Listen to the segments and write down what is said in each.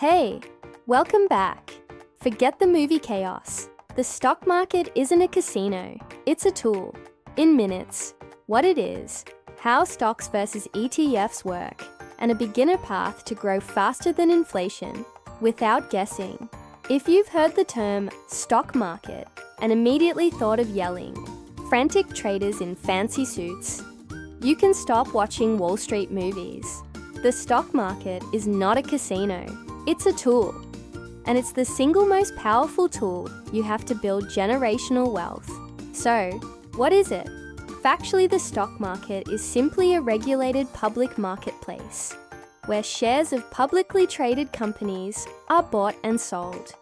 Hey, welcome back. Forget the movie chaos. The stock market isn't a casino, it's a tool. In minutes, what it is, how stocks versus ETFs work, and a beginner path to grow faster than inflation without guessing. If you've heard the term stock market and immediately thought of yelling, frantic traders in fancy suits, you can stop watching Wall Street movies. The stock market is not a casino, it's a tool. And it's the single most powerful tool you have to build generational wealth. So, what is it? Factually, the stock market is simply a regulated public marketplace, where shares of publicly traded companies are bought and sold.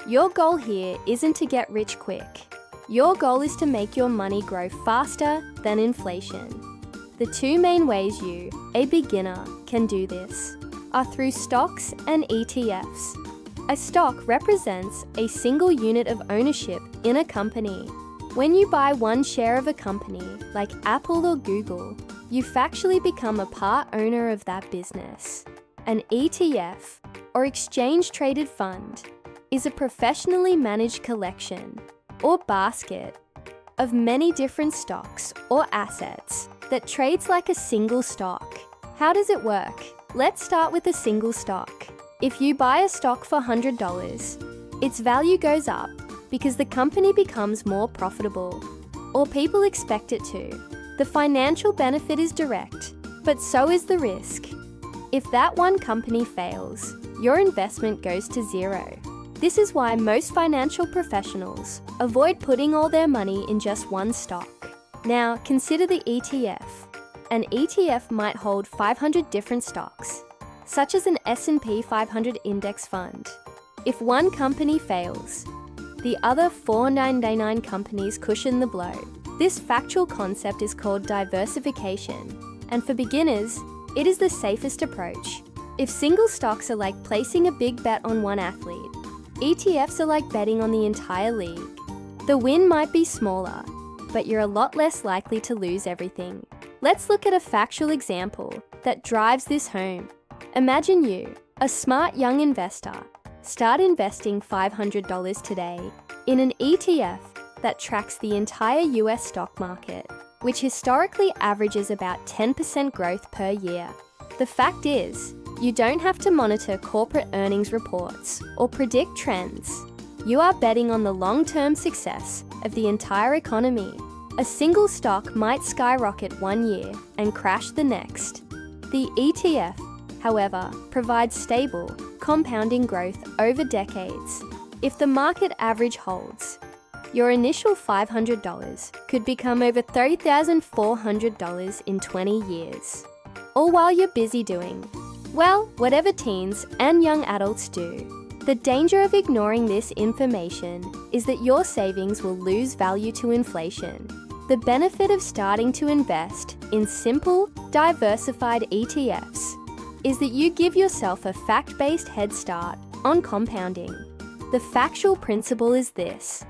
Your goal here isn't to get rich quick. Your goal is to make your money grow faster than inflation. The two main ways you, a beginner, can do this are through stocks and ETFs. A stock represents a single unit of ownership in a company. When you buy one share of a company, like Apple or Google, you factually become a part owner of that business. An ETF, or exchange-traded fund, is a professionally managed collection, or basket, of many different stocks or assets that trades like a single stock. How does it work? Let's start with a single stock. If you buy a stock for $100, its value goes up because the company becomes more profitable, or people expect it to. The financial benefit is direct, but so is the risk. If that one company fails, your investment goes to zero. This is why most financial professionals avoid putting all their money in just one stock. Now, consider the ETF. An ETF might hold 500 different stocks, such as an S&P 500 index fund. If one company fails, the other 499 companies cushion the blow. This factual concept is called diversification, and for beginners, it is the safest approach. If single stocks are like placing a big bet on one athlete, ETFs are like betting on the entire league. The win might be smaller, but you're a lot less likely to lose everything. Let's look at a factual example that drives this home. Imagine you, a smart young investor, start investing $500 today in an ETF that tracks the entire US stock market, which historically averages about 10% growth per year. The fact is, you don't have to monitor corporate earnings reports or predict trends. You are betting on the long-term success of the entire economy. A single stock might skyrocket one year and crash the next. The ETF, however, provides stable, compounding growth over decades. If the market average holds, your initial $500 could become over $3,400 in 20 years. All while you're busy doing, well, whatever teens and young adults do. The danger of ignoring this information is that your savings will lose value to inflation. The benefit of starting to invest in simple, diversified ETFs is that you give yourself a fact-based head start on compounding. The factual principle is this: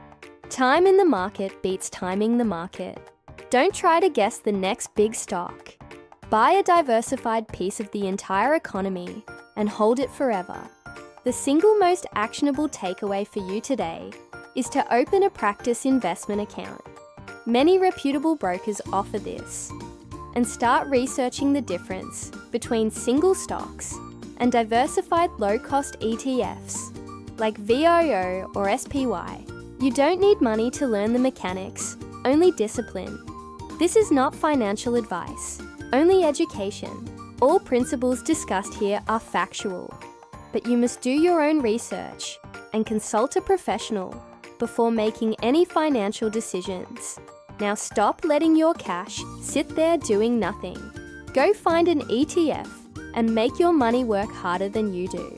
time in the market beats timing the market. Don't try to guess the next big stock. Buy a diversified piece of the entire economy and hold it forever. The single most actionable takeaway for you today is to open a practice investment account. Many reputable brokers offer this, and start researching the difference between single stocks and diversified low-cost ETFs like VOO or SPY. You don't need money to learn the mechanics, only discipline. This is not financial advice, only education. All principles discussed here are factual, but you must do your own research and consult a professional before making any financial decisions. Now stop letting your cash sit there doing nothing. Go find an ETF and make your money work harder than you do.